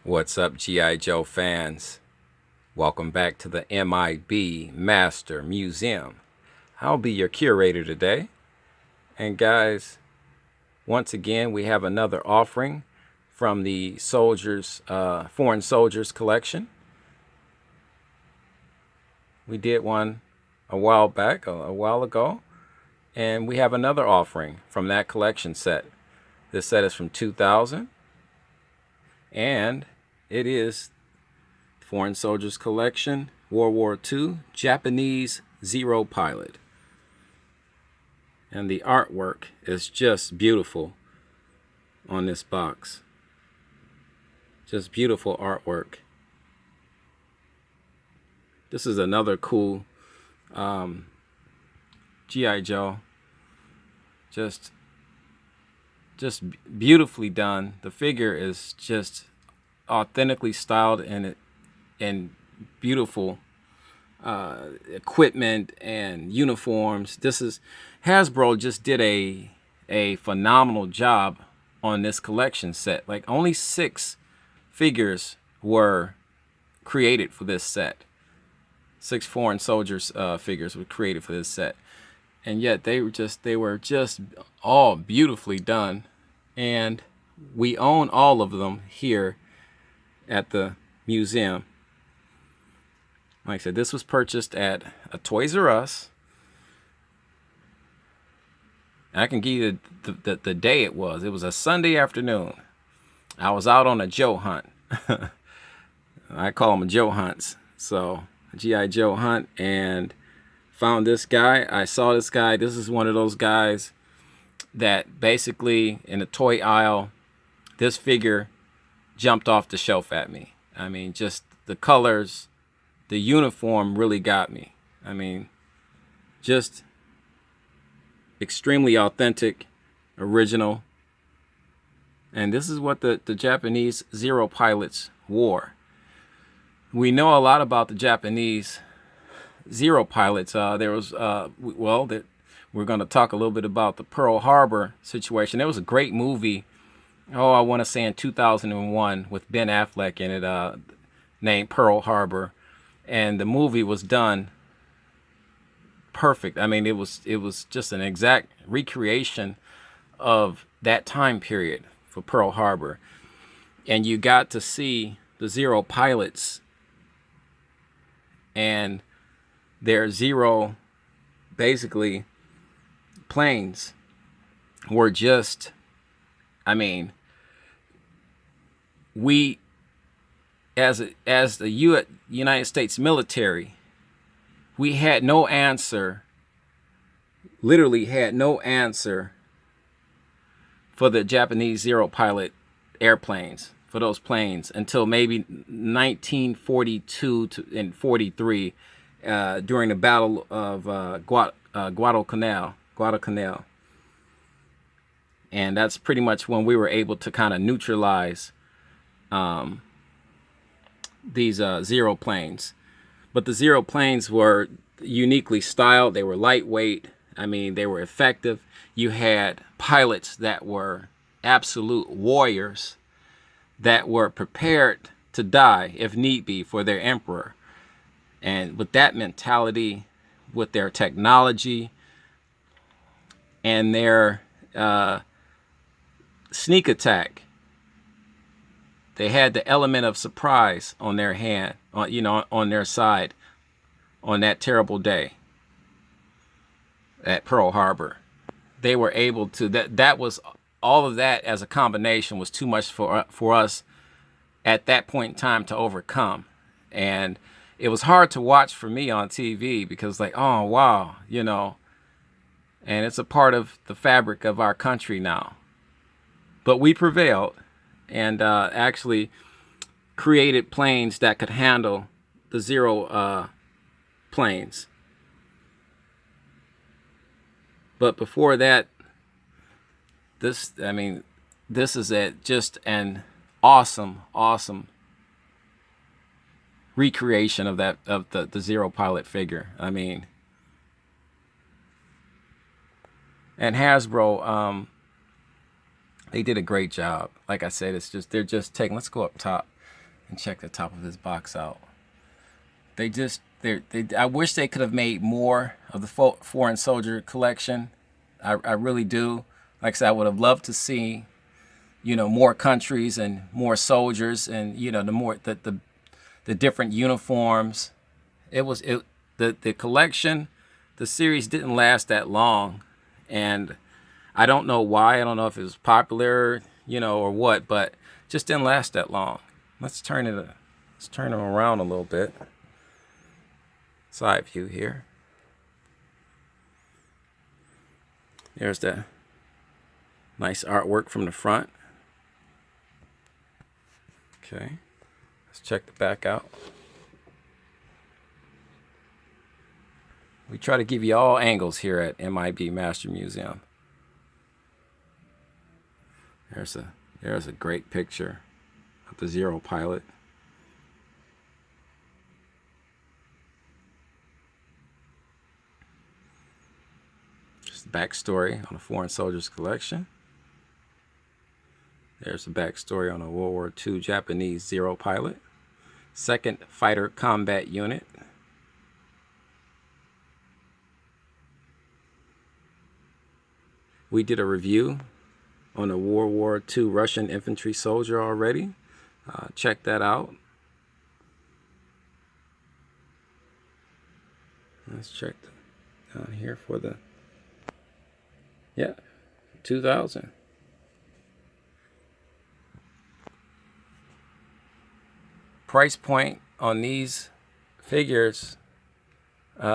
What's up, G.I. Joe fans? Welcome back to the M.I.B. Master Museum. I'll be your curator today. And guys, once again, we have another offering from the Foreign Soldiers collection. We did one a while back, a while ago, and we have another offering from that collection set. This set is from 2000, and it is Foreign Soldiers Collection, World War II, Japanese Zero pilot. And the artwork is just beautiful on this box. Just beautiful artwork. This is another cool G.I. Joe. Just beautifully done. The figure is just authentically styled and beautiful equipment and uniforms. Hasbro just did a phenomenal job on this collection set. Like, only 6 figures were created for this set. 6 Foreign Soldiers figures were created for this set, and yet they were just all beautifully done, and we own all of them here at the museum. Like I said, this was purchased at a Toys R Us. I can give you the day it was. It was a Sunday afternoon. I was out on a Joe hunt. I call them Joe hunts. So, G.I. Joe hunt, and found this guy. I saw this guy. This is one of those guys that basically in the toy aisle, this figure jumped off the shelf at me. I mean, just the colors, the uniform really got me. I mean, just extremely authentic, original. And this is what the Japanese Zero pilots wore. We know a lot about the Japanese Zero pilots. We're going to talk a little bit about the Pearl Harbor situation. There was a great movie, I want to say in 2001, with Ben Affleck in it, named Pearl Harbor. And the movie was done perfect. I mean, it was just an exact recreation of that time period for Pearl Harbor. And you got to see the Zero pilots and their Zero, basically, planes were just, I mean, we, as the United States military, we had no answer, literally had no answer for the Japanese Zero pilot airplanes, for those planes, until maybe 1942 and 43, during the Battle of Guadalcanal. And that's pretty much when we were able to kind of neutralize these Zero planes. But the Zero planes were uniquely styled. They were lightweight. I mean, they were effective. You had pilots that were absolute warriors, that were prepared to die if need be for their emperor. And with that mentality, with their technology and their sneak attack, they had the element of surprise on their hand, on their side, on that terrible day at Pearl Harbor. They were able to, that was, all of that as a combination was too much for us at that point in time to overcome. And it was hard to watch for me on TV because, like, oh, wow, and it's a part of the fabric of our country now. But we prevailed and actually created planes that could handle the Zero planes. But before that, this is just an awesome recreation of the Zero pilot figure. I mean, and Hasbro, they did a great job. Like I said, they're just taking, let's go up top. And check the top of this box out. I wish they could have made more of the foreign soldier collection. I really do. Like I said, I would have loved to see, more countries and more soldiers, and the different uniforms. The collection, the series didn't last that long, and I don't know why. I don't know if it was popular, or what, but just didn't last that long. Let's turn them around a little bit. Side view here. There's the nice artwork from the front. Okay, let's check the back out. We try to give you all angles here at M.I.B Master Museum. There's a great picture of the Zero pilot. Just the backstory on the Foreign Soldiers collection. There's the backstory on a World War II Japanese Zero pilot, 2nd Fighter Combat Unit. We did a review on a World War II Russian infantry soldier already. Check that out. Let's check down here for the, 2000. Price point on these figures,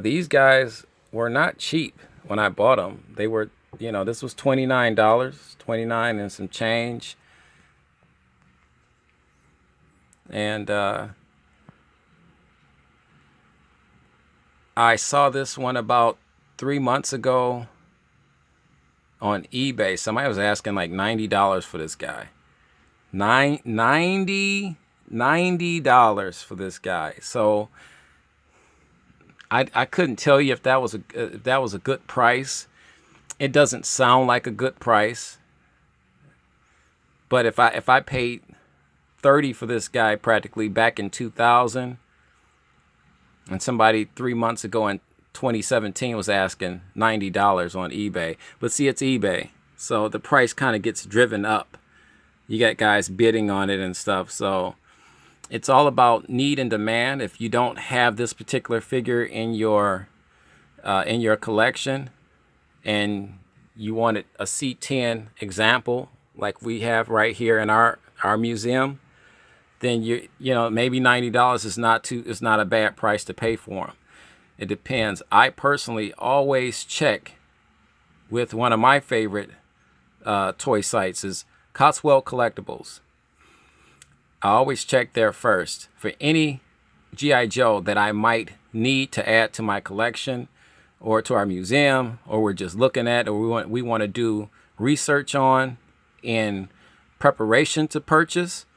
these guys were not cheap when I bought them. They were, this was $29, $29 and some change. And I saw this one about 3 months ago on eBay. Somebody was asking like $90 for this guy. $90 for this guy. So I couldn't tell you if that was a good price. It doesn't sound like a good price. But if I paid $30 for this guy practically back in 2000, and somebody 3 months ago in 2017 was asking $90 on eBay. But see, it's eBay, so the price kind of gets driven up. You got guys bidding on it and stuff. So it's all about need and demand. If you don't have this particular figure in your collection, and you wanted a C10 example like we have right here in our museum, then maybe $90 is not a bad price to pay for them. It depends. I personally always check with one of my favorite toy sites is Cotswold Collectibles. I always check there first for any G.I. Joe that I might need to add to my collection or to our museum, or we're just looking at, or we want to do research on in preparation to purchase.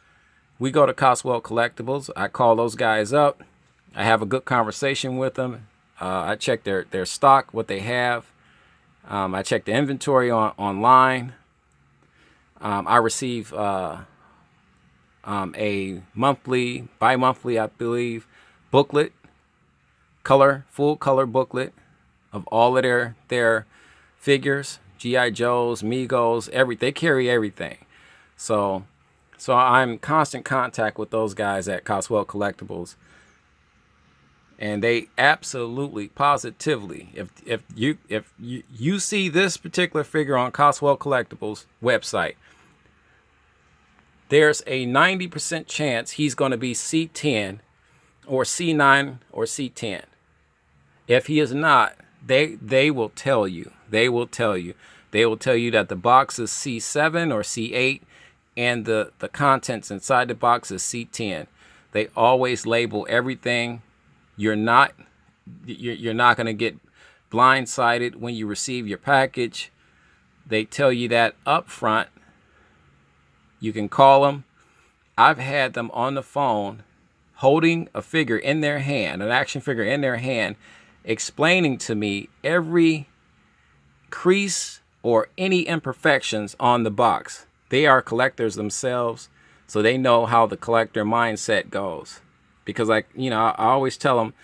We go to Cotswold Collectibles. I call those guys up. I have a good conversation with them. I check their stock, what they have. I check the inventory online. I receive a monthly, bi-monthly, I believe, booklet, full color booklet of all of their figures, G.I. Joes, Migos, they carry everything. So I'm in constant contact with those guys at Cotswold Collectibles. And they absolutely, positively, if you see this particular figure on Cotswold Collectibles website, there's a 90% chance he's going to be C10 or C9 or C10. If he is not, they will tell you. They will tell you that the box is C7 or C8 and the contents inside the box is C10. They always label everything. You're not going to get blindsided when you receive your package. They tell you that up front. You can call them. I've had them on the phone holding a figure in their hand, an action figure in their hand, explaining to me every crease or any imperfections on the box. They are collectors themselves, so they know how the collector mindset goes. Because I always tell them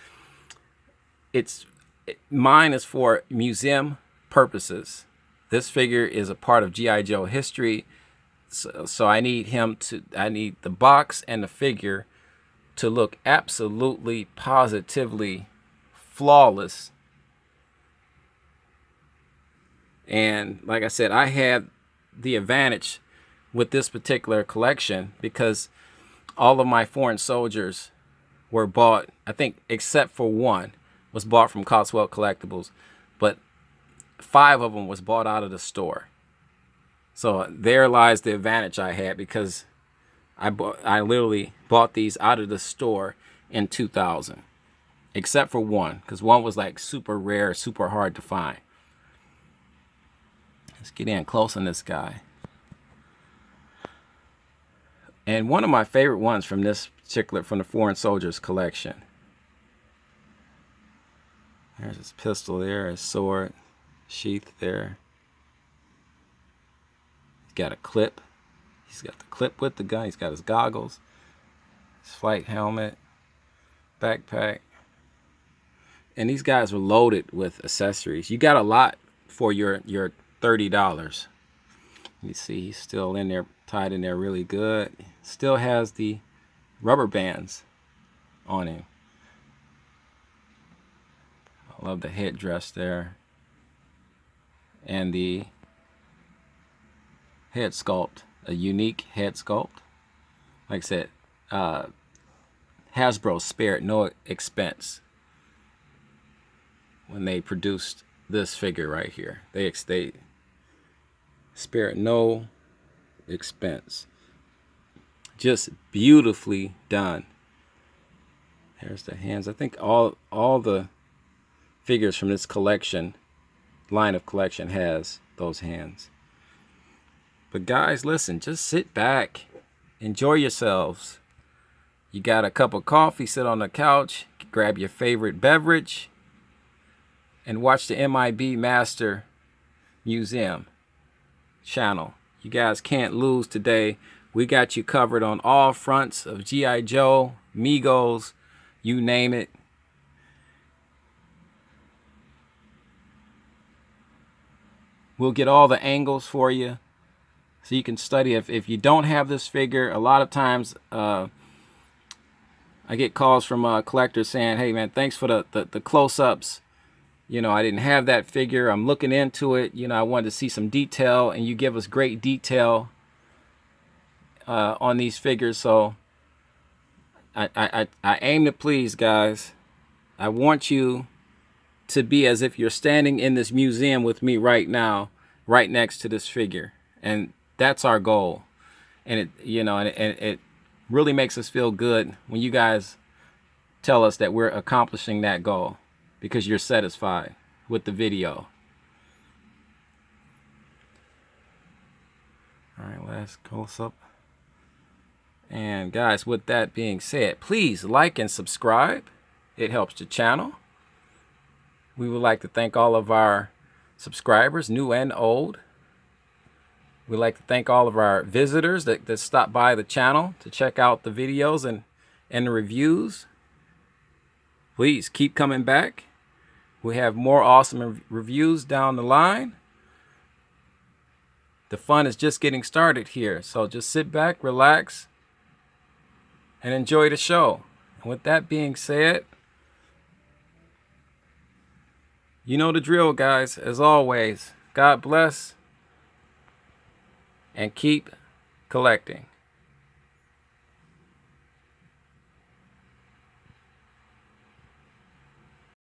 mine is for museum purposes. This figure is a part of G.I. Joe history. So I need the box and the figure to look absolutely, positively flawless. And like I said, I had the advantage with this particular collection because all of my foreign soldiers were bought, I think, except for one, was bought from Cotswold Collectibles, but 5 of them was bought out of the store. So there lies the advantage I had, because I literally bought these out of the store in 2000, except for one, because one was like super rare, super hard to find. Let's get in close on this guy. And one of my favorite ones from this particular, from the Foreign Soldiers collection. There's his pistol there, his sword, sheath there. He's got a clip. He's got the clip with the gun. He's got his goggles, his flight helmet, backpack. And these guys were loaded with accessories. You got a lot for your $30. You see he's still in there, tied in there really good. Still has the rubber bands on him. I love the headdress there. And the head sculpt, a unique head sculpt. Like I said, Hasbro spared no expense when they produced this figure right here. They spared no expense. Just beautifully done. There's the hands. I think all the figures from this collection, line of collection, has those hands. But guys, listen, just sit back, enjoy yourselves. You got a cup of coffee, sit on the couch, grab your favorite beverage, and watch the M.I.B. Master Museum channel. You guys can't lose today. We got you covered on all fronts of G.I. Joe, Migos, you name it. We'll get all the angles for you so you can study. If you don't have this figure, a lot of times I get calls from collectors saying, hey man, thanks for the close-ups. You know, I didn't have that figure. I'm looking into it. You know, I wanted to see some detail, and you give us great detail on these figures. So I aim to please, guys. I want you to be as if you're standing in this museum with me right now, right next to this figure. And that's our goal. And it really makes us feel good when you guys tell us that we're accomplishing that goal, because you're satisfied with the video. All right, last close up. And guys, with that being said, please like and subscribe. It helps the channel. We would like to thank all of our subscribers, new and old. We'd like to thank all of our visitors that stop by the channel to check out the videos and the reviews. Please keep coming back. We have more awesome reviews down the line. The fun is just getting started here. So just sit back, relax, and enjoy the show. And with that being said, you know the drill, guys. As always, God bless and keep collecting.